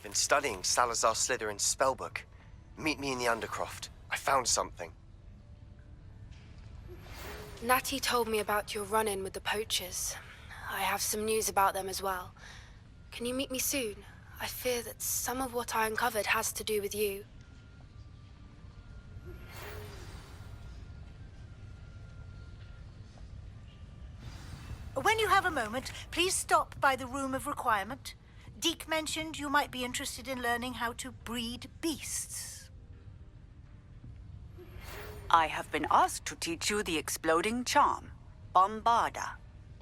I've been studying Salazar Slytherin's spellbook. Meet me in the Undercroft. I found something. Natty told me about your run-in with the poachers. I have some news about them as well. Can you meet me soon? I fear that some of what I uncovered has to do with you. When you have a moment, please stop by the Room of Requirement. Deke mentioned you might be interested in learning how to breed beasts. I have been asked to teach you the exploding charm, Bombarda.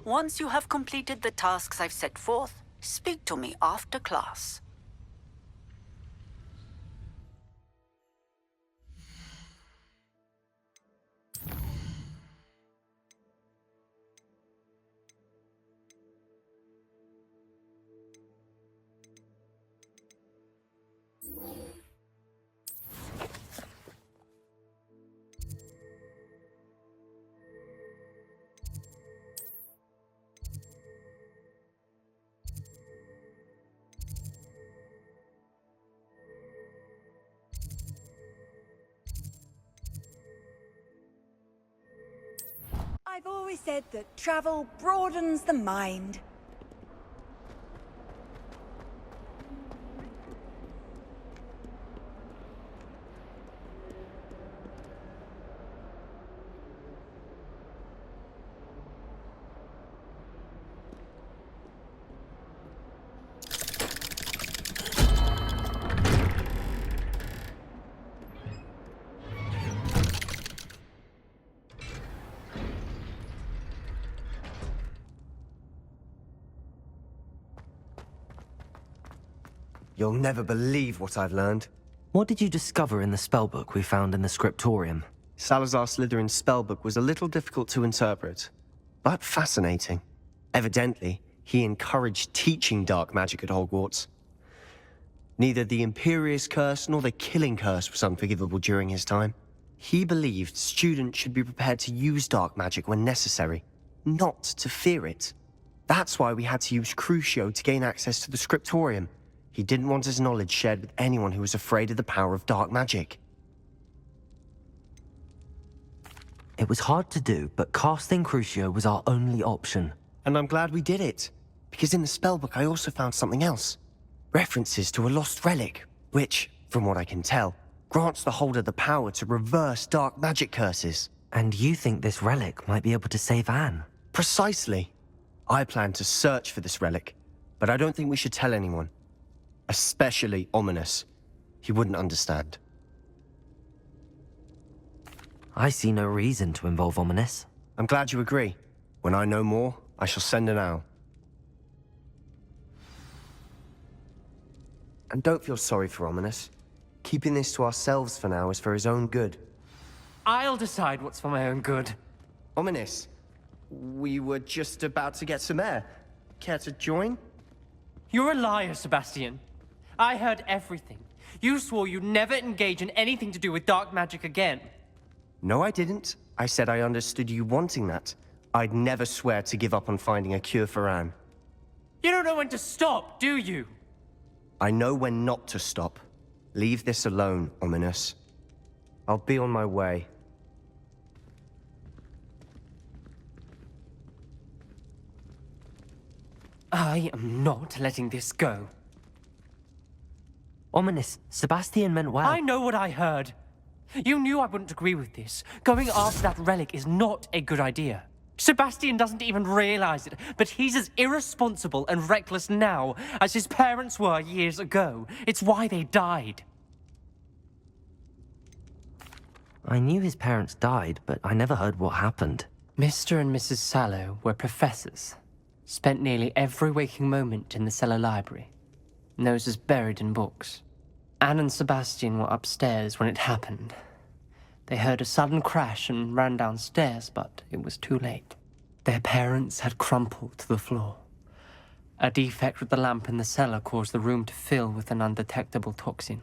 Once you have completed the tasks I've set forth, speak to me after class. I've always said that travel broadens the mind. You'll never believe what I've learned. What did you discover in the spellbook we found in the scriptorium? Salazar Slytherin's spellbook was a little difficult to interpret, but fascinating. Evidently, he encouraged teaching dark magic at Hogwarts. Neither the Imperious Curse nor the Killing Curse was unforgivable during his time. He believed students should be prepared to use dark magic when necessary, not to fear it. That's why we had to use Crucio to gain access to the scriptorium. He didn't want his knowledge shared with anyone who was afraid of the power of dark magic. It was hard to do, but casting Crucio was our only option. And I'm glad we did it, because in the spellbook I also found something else. References to a lost relic, which, from what I can tell, grants the holder the power to reverse dark magic curses. And you think this relic might be able to save Anne? Precisely. I plan to search for this relic, but I don't think we should tell anyone. Especially Ominous. He wouldn't understand. I see no reason to involve Ominous. I'm glad you agree. When I know more, I shall send an owl. And don't feel sorry for Ominous. Keeping this to ourselves for now is for his own good. I'll decide what's for my own good. Ominous, we were just about to get some air. Care to join? You're a liar, Sebastian. I heard everything. You swore you'd never engage in anything to do with dark magic again. No, I didn't. I said I understood you wanting that. I'd never swear to give up on finding a cure for Anne. You don't know when to stop, do you? I know when not to stop. Leave this alone, Ominous. I'll be on my way. I am not letting this go. Ominous, Sebastian meant well. I know what I heard. You knew I wouldn't agree with this. Going after that relic is not a good idea. Sebastian doesn't even realize it, but he's as irresponsible and reckless now as his parents were years ago. It's why they died. I knew his parents died, but I never heard what happened. Mr. and Mrs. Sallow were professors. Spent nearly every waking moment in the cellar library. Noses buried in books. Anne and Sebastian were upstairs when it happened. They heard a sudden crash and ran downstairs, but it was too late. Their parents had crumpled to the floor. A defect with the lamp in the cellar caused the room to fill with an undetectable toxin.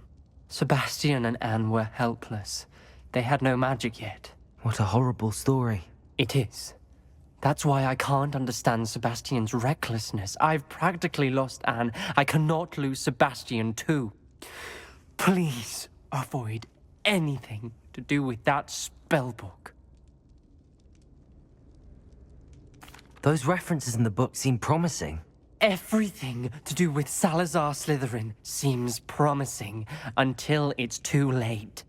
Sebastian and Anne were helpless. They had no magic yet. What a horrible story. It is. That's why I can't understand Sebastian's recklessness. I've practically lost Anne. I cannot lose Sebastian too. Please avoid anything to do with that spellbook. Those references in the book seem promising. Everything to do with Salazar Slytherin seems promising until it's too late.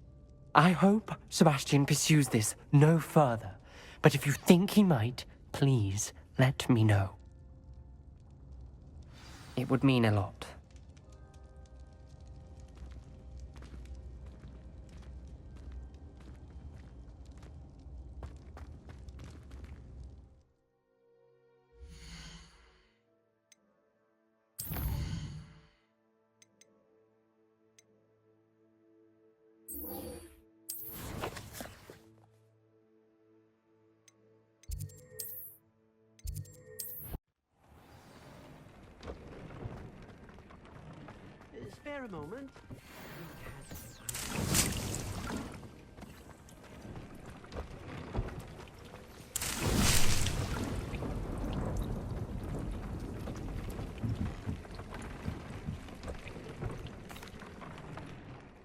I hope Sebastian pursues this no further, but if you think he might, please let me know. It would mean a lot. Spare a moment.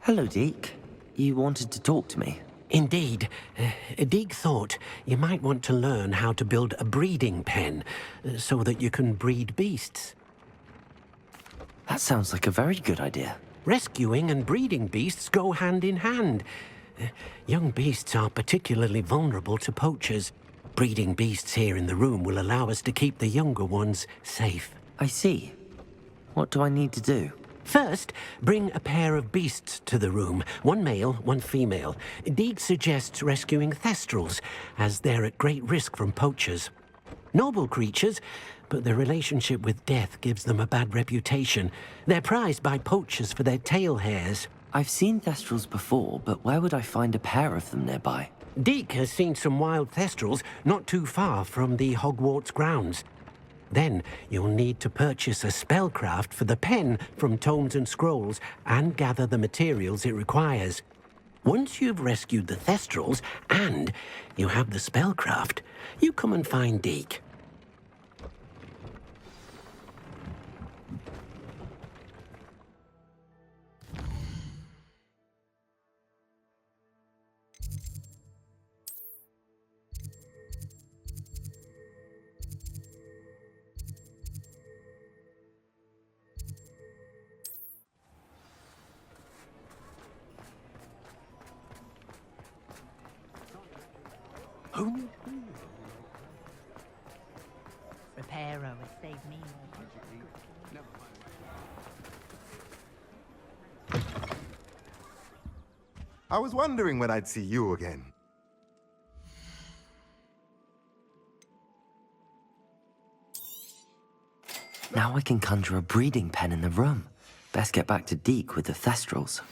Hello, Deke. You wanted to talk to me? Indeed. Deek thought you might want to learn how to build a breeding pen so that you can breed beasts. That sounds like a very good idea. Rescuing and breeding beasts go hand in hand. Young beasts are particularly vulnerable to poachers. Breeding beasts here in the room will allow us to keep the younger ones safe. I see. What do I need to do? First, bring a pair of beasts to the room. One male, one female. Deek suggests rescuing thestrals, as they're at great risk from poachers. Noble creatures, but their relationship with death gives them a bad reputation. They're prized by poachers for their tail hairs. I've seen thestrals before, but where would I find a pair of them nearby? Deek has seen some wild thestrals not too far from the Hogwarts grounds. Then you'll need to purchase a spellcraft for the pen from Tomes and Scrolls and gather the materials it requires. Once you've rescued the thestrals and you have the spellcraft, you come and find Deek. Reparo has saved me. I was wondering when I'd see you again. Now I can conjure a breeding pen in the room. Best get back to Deke with the thestrals.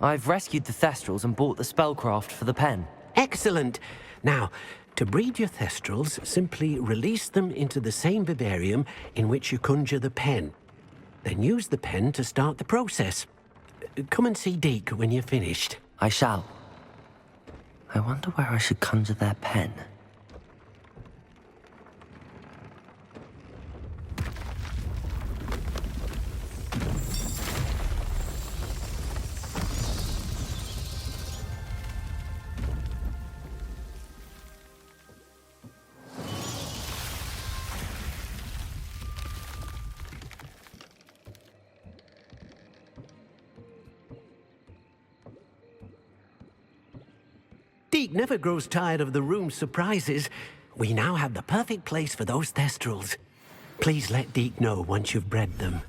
I've rescued the thestrals and bought the spellcraft for the pen. Excellent! Now, to breed your thestrals, simply release them into the same vivarium in which you conjure the pen. Then use the pen to start the process. Come and see Deek when you're finished. I shall. I wonder where I should conjure their pen. Deek never grows tired of the room's surprises. We now have the perfect place for those thestrals. Please let Deek know once you've bred them.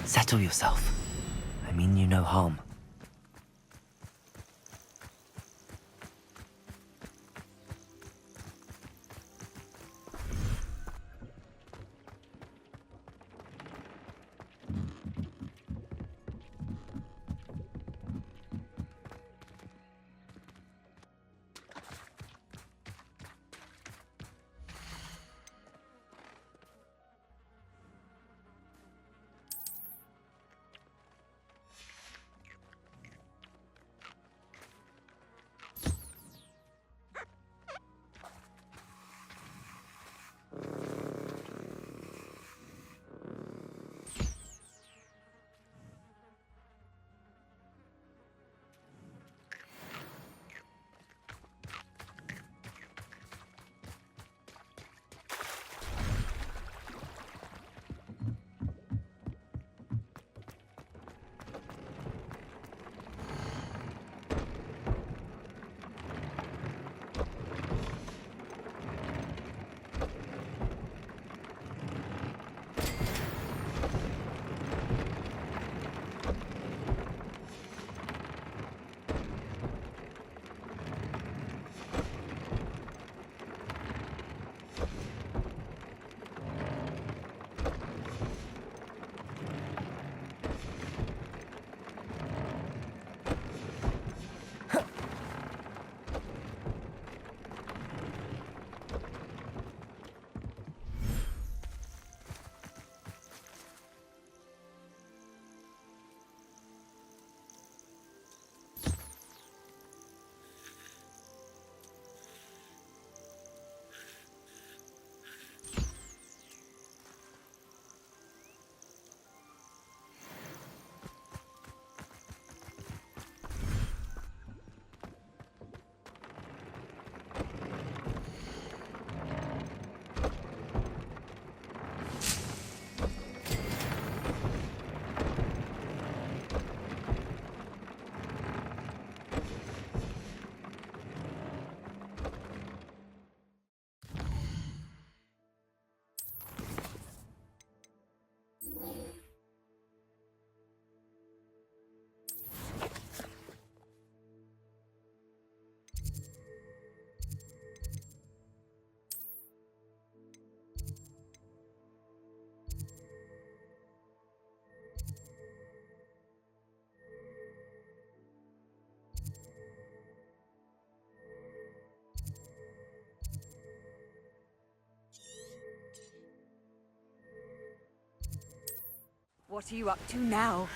Settle yourself. I mean you no harm. What are you up to now?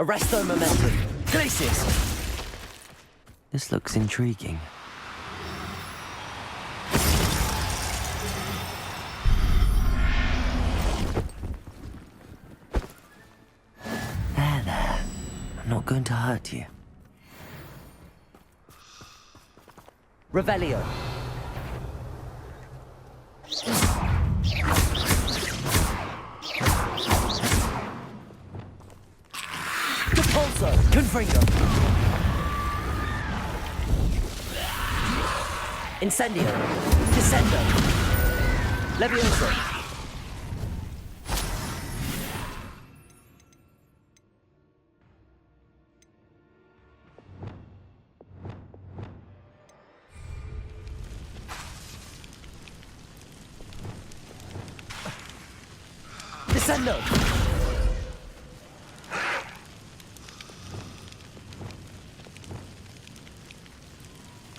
Arresto momentum. Glacius! This looks intriguing. There. I'm not going to hurt you. Revelio. Depulso. Confringo. Incendio. Descendo. Levioso. Descendo.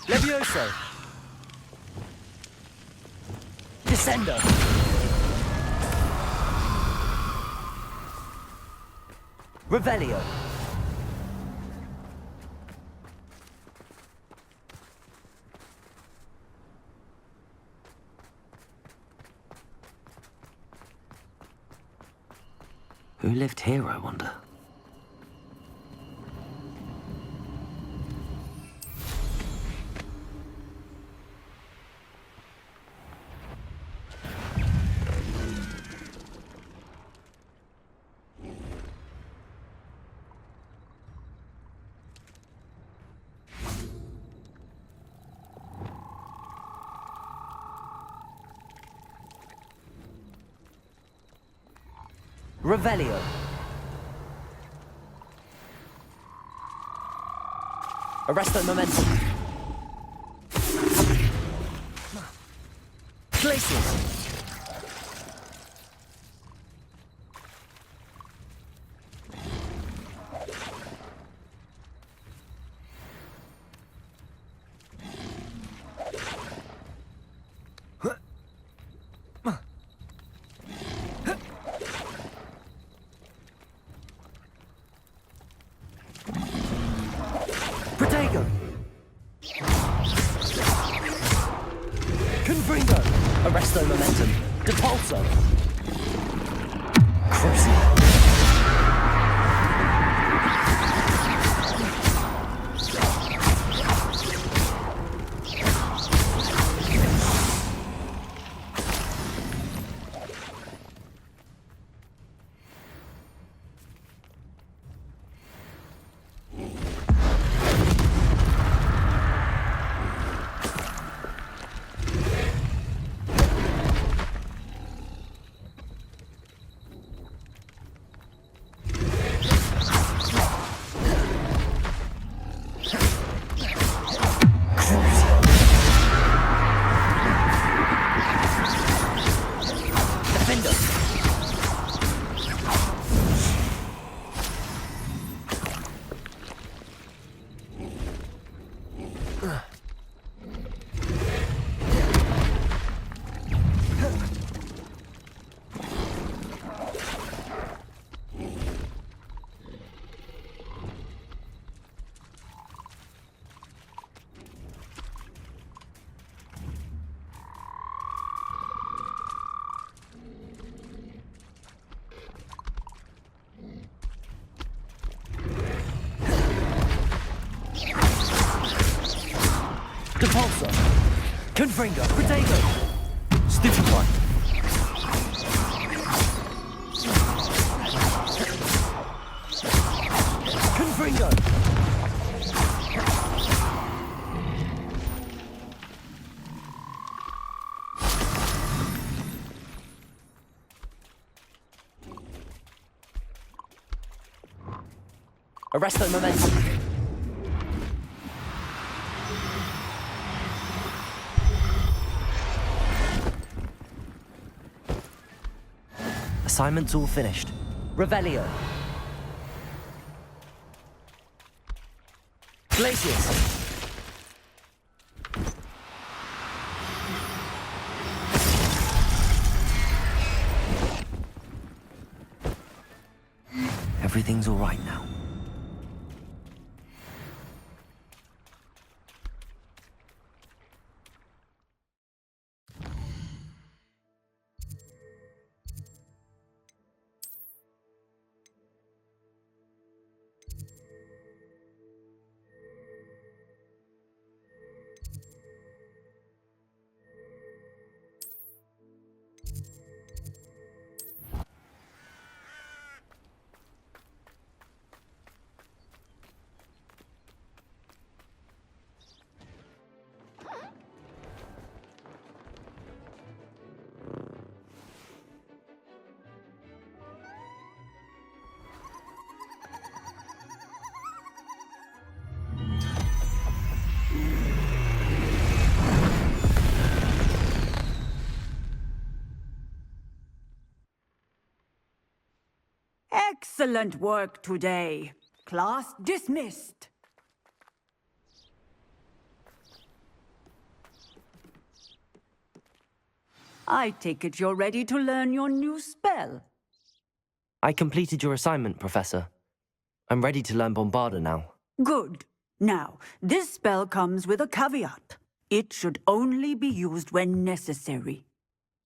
Levioso. Descendo. Revelio. Who lived here, I wonder? Revelio. Arresto momentum. Glacius. Protego. Confringo. Arresto momentum. Depulso. Crucio. Depulso. Confringo. Protego. Stupefy. Confringo. Arresto momentum. Assignment's all finished. Revelio. Glaciers. Everything's all right now. Excellent work today. Class dismissed. I take it you're ready to learn your new spell. I completed your assignment, Professor. I'm ready to learn Bombarda now. Good. Now, this spell comes with a caveat. It should only be used when necessary.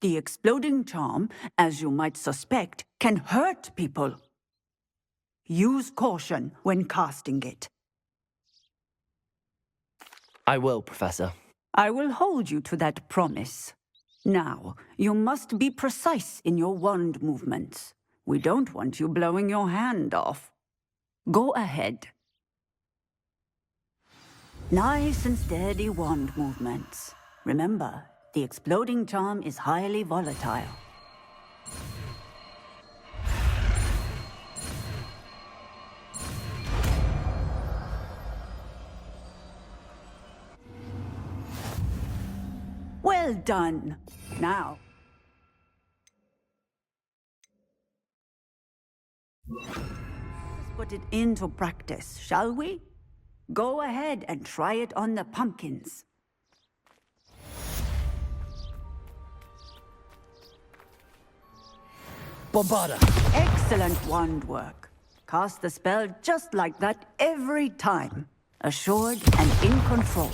The exploding charm, as you might suspect, can hurt people. Use caution when casting it. I will, Professor. I will hold you to that promise. Now, you must be precise in your wand movements. We don't want you blowing your hand off. Go ahead. Nice and steady wand movements. Remember, the exploding charm is highly volatile. Well done. Now. Let's put it into practice, shall we? Go ahead and try it on the pumpkins. Bombarda! Excellent wand work. Cast the spell just like that every time. Assured and in control.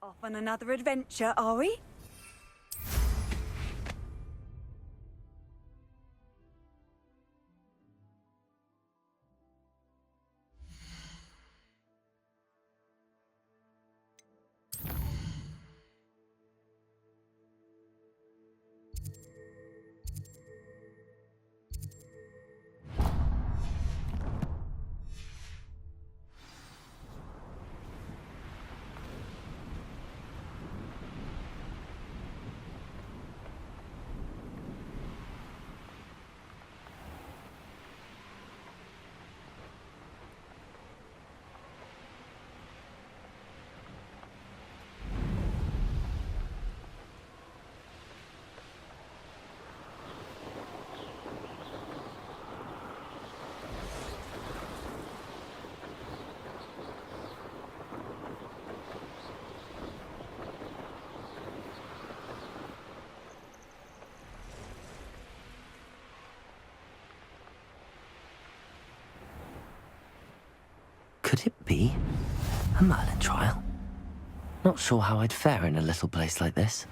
Off on another adventure, are we? Could it be a Merlin trial? Not sure how I'd fare in a little place like this.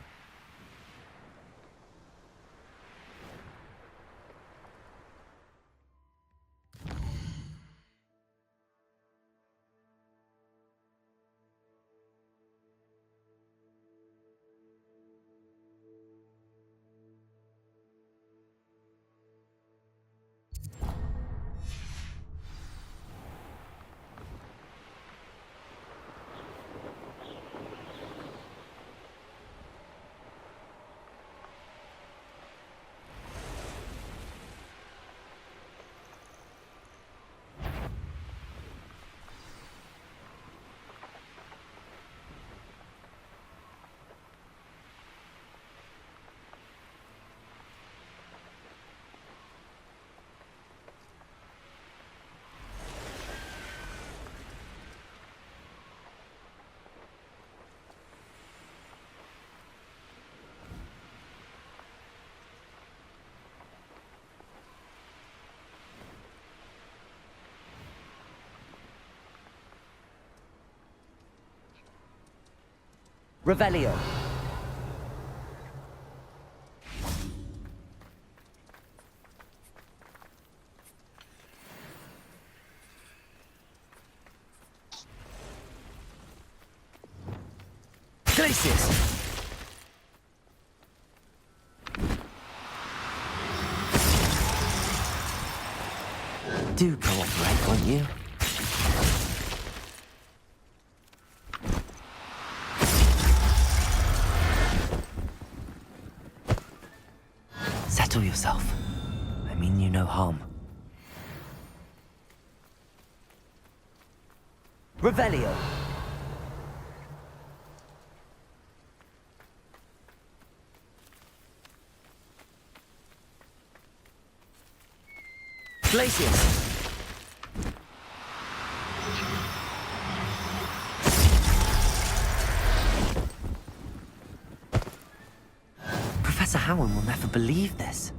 Revelio. Glacius. Do cooperate, won't you? Settle yourself. I mean you no harm. Revelio. Glacius. Professor Howard will never believe this.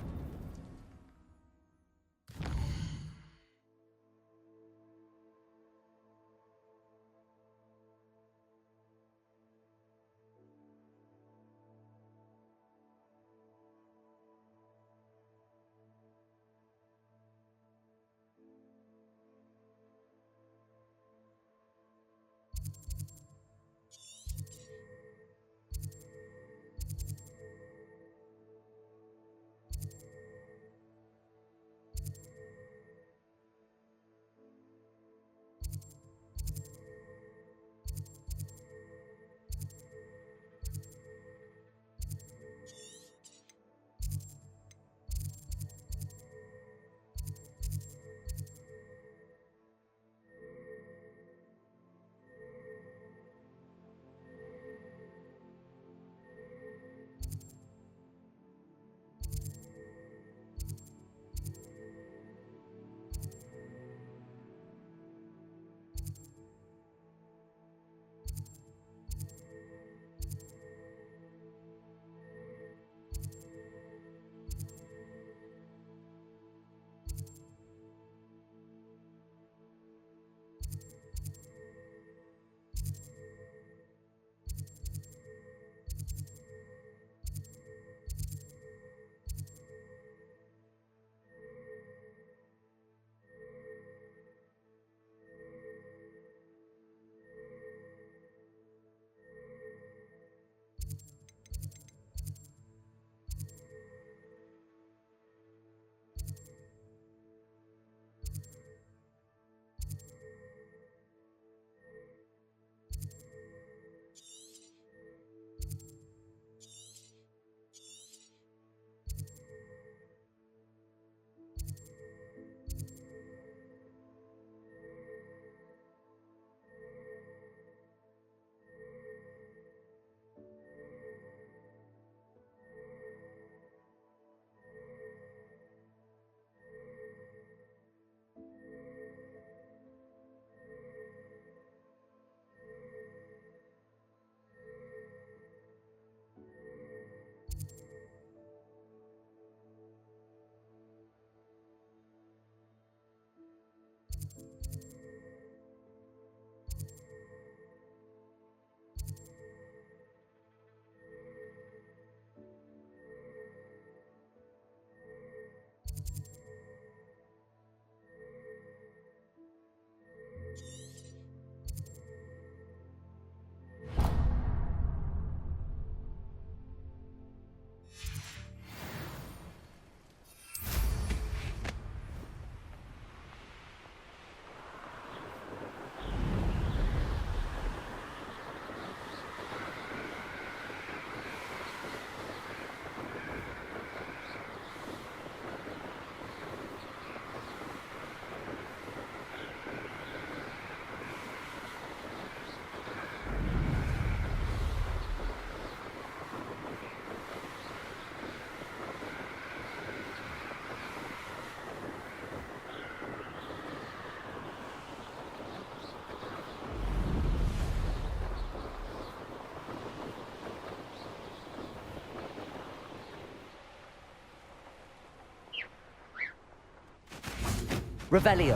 Revelio.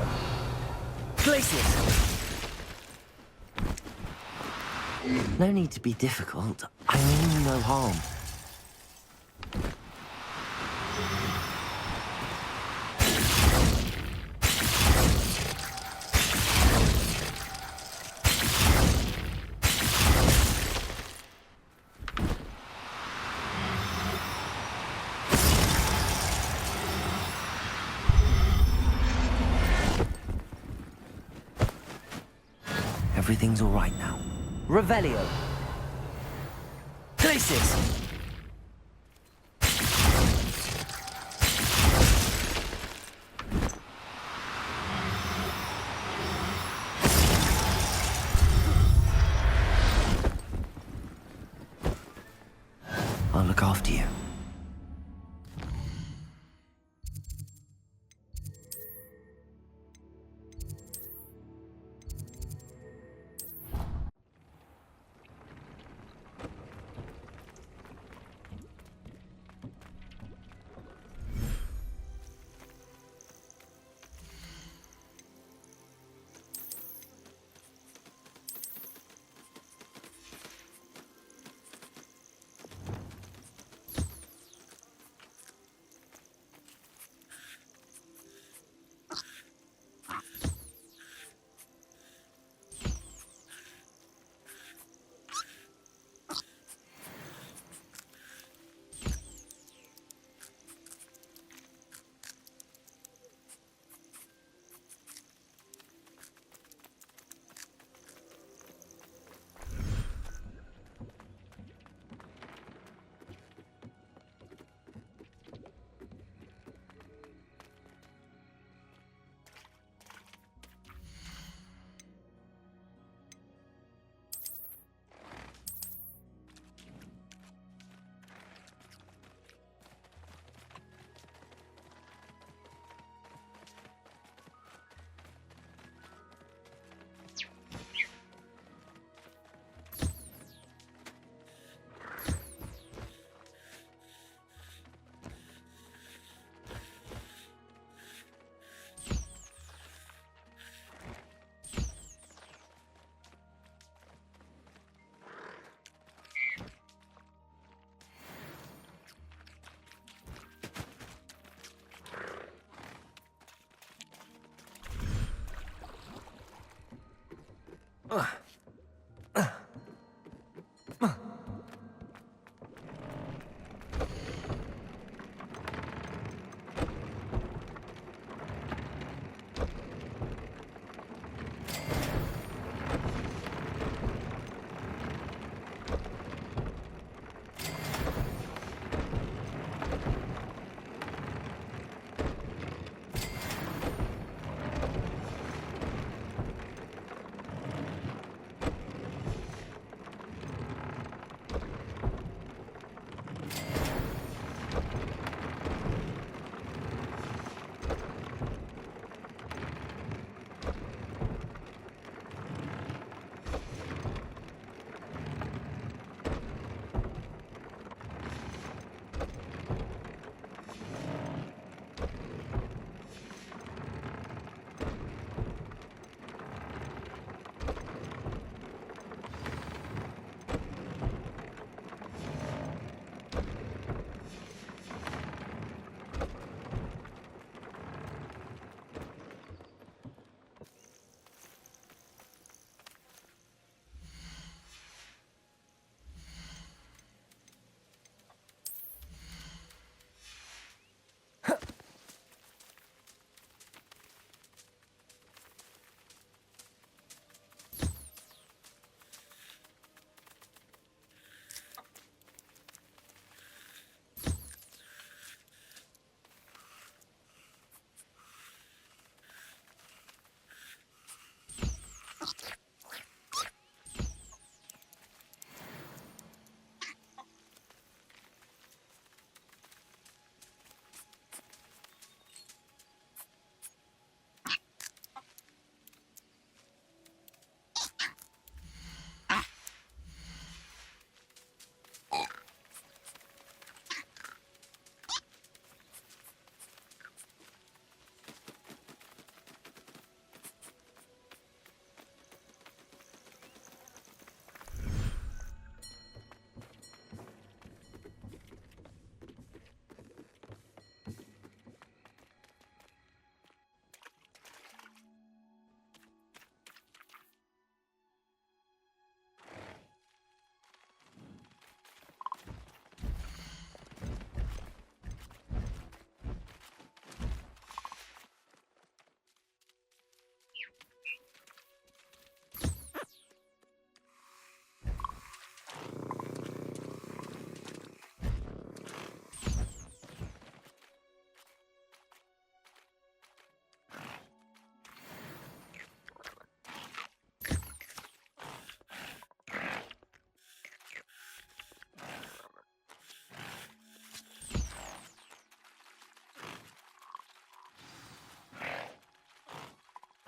Glacius! No need to be difficult. I mean you no harm. Everything's all right now. Revelio. Glacius! I'll look after you.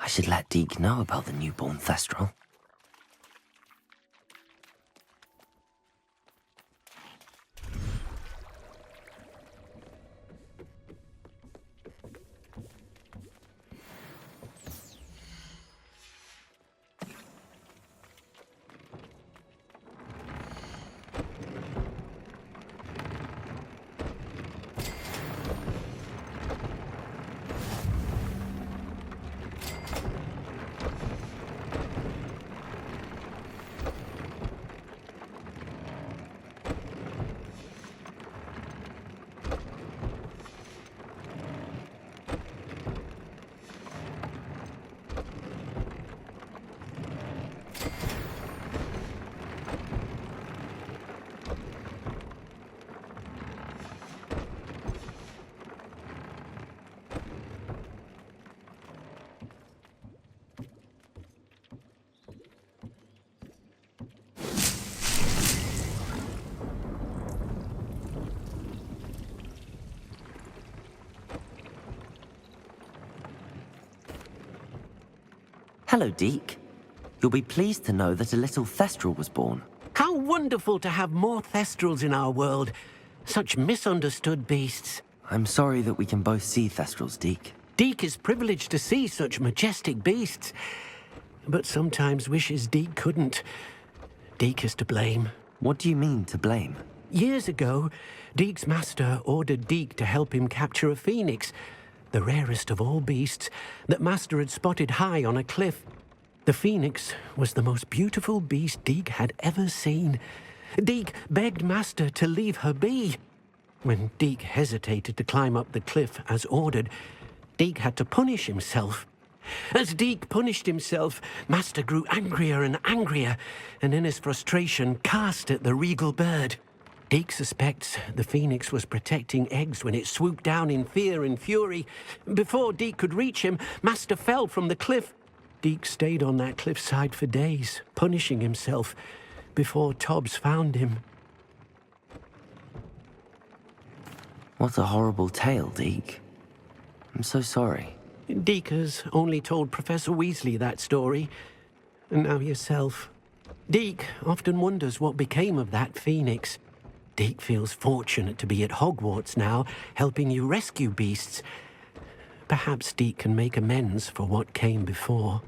should let Deke know about the newborn Thestral. Hello, Deke. You'll be pleased to know that a little Thestral was born. How wonderful to have more Thestrals in our world. Such misunderstood beasts. I'm sorry that we can both see Thestrals, Deke. Deke is privileged to see such majestic beasts, but sometimes wishes Deke couldn't. Deke is to blame. What do you mean, to blame? Years ago, Deke's master ordered Deke to help him capture a phoenix, the rarest of all beasts, that Master had spotted high on a cliff. The phoenix was the most beautiful beast Deke had ever seen. Deke begged Master to leave her be. When Deke hesitated to climb up the cliff as ordered, Deke had to punish himself. As Deke punished himself, Master grew angrier and angrier, and in his frustration cast at the regal bird. Deke suspects the phoenix was protecting eggs when it swooped down in fear and fury. Before Deke could reach him, Master fell from the cliff. Deke stayed on that cliffside for days, punishing himself, before Tobbs found him. What a horrible tale, Deke. I'm so sorry. Deke has only told Professor Weasley that story, and now yourself. Deke often wonders what became of that phoenix. Deke feels fortunate to be at Hogwarts now, helping you rescue beasts. Perhaps Deke can make amends for what came before.